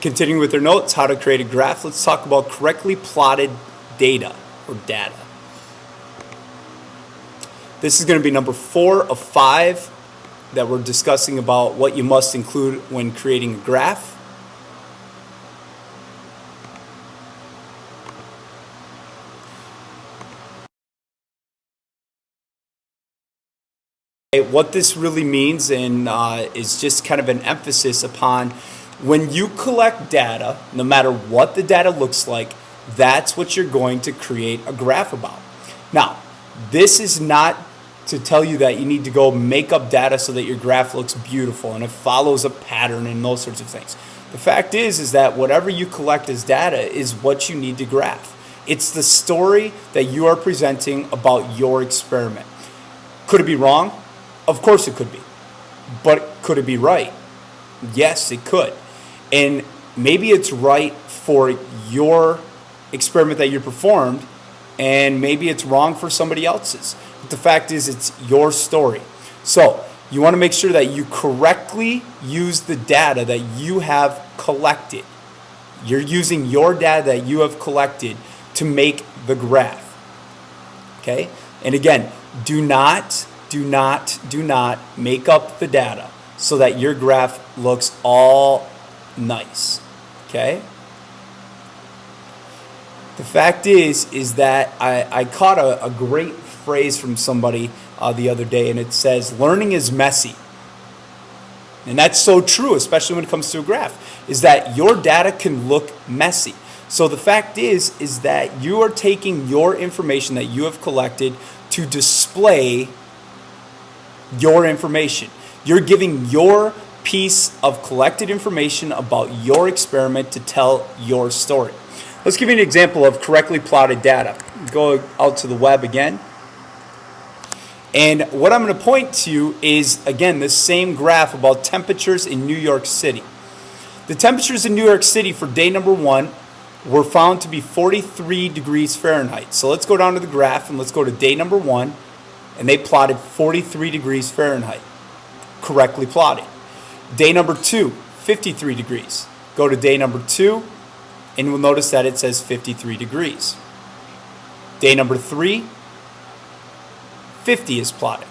Continuing with their notes, how to create a graph, let's talk about correctly plotted data or data. This is going to be number 4 of 5 that we're discussing about what you must include when creating a graph. What this really means and is just kind of an emphasis upon when you collect data, no matter what the data looks like, that's what you're going to create a graph about. Now, this is not to tell you that you need to go make up data so that your graph looks beautiful and it follows a pattern and those sorts of things. The fact is that whatever you collect as data is what you need to graph. It's the story that you are presenting about your experiment. Could it be wrong? Of course it could be. But could it be right? Yes, it could. And maybe it's right for your experiment that you performed, and maybe it's wrong for somebody else's. But the fact is, it's your story. So you want to make sure that you correctly use the data that you have collected. You're using your data that you have collected to make the graph. Okay? And again, do not make up the data so that your graph looks all nice. Okay? The fact is that I caught a great phrase from somebody the other day, and it says, learning is messy. And that's so true, especially when it comes to a graph, is that your data can look messy. So the fact is that you are taking your information that you have collected to display your information. You're giving your piece of collected information about your experiment to tell your story. Let's give you an example of correctly plotted data. Go out to the web again. And what I'm going to point to is, again, this same graph about temperatures in New York City. The temperatures in New York City for day number 1 were found to be 43 degrees Fahrenheit. So let's go down to the graph and let's go to day number 1. And they plotted 43 degrees Fahrenheit. Correctly plotted. Day number 2, 53 degrees. Go to day number 2, and you'll notice that it says 53 degrees. Day number 3, 50 is plotted.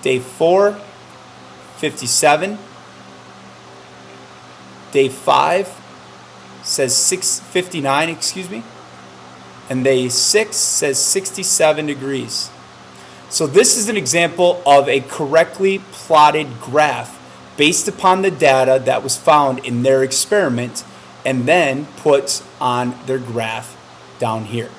Day 4, 57. Day 5 says 59, excuse me. And day 6 says 67 degrees. So this is an example of a correctly plotted graph based upon the data that was found in their experiment and then put on their graph down here.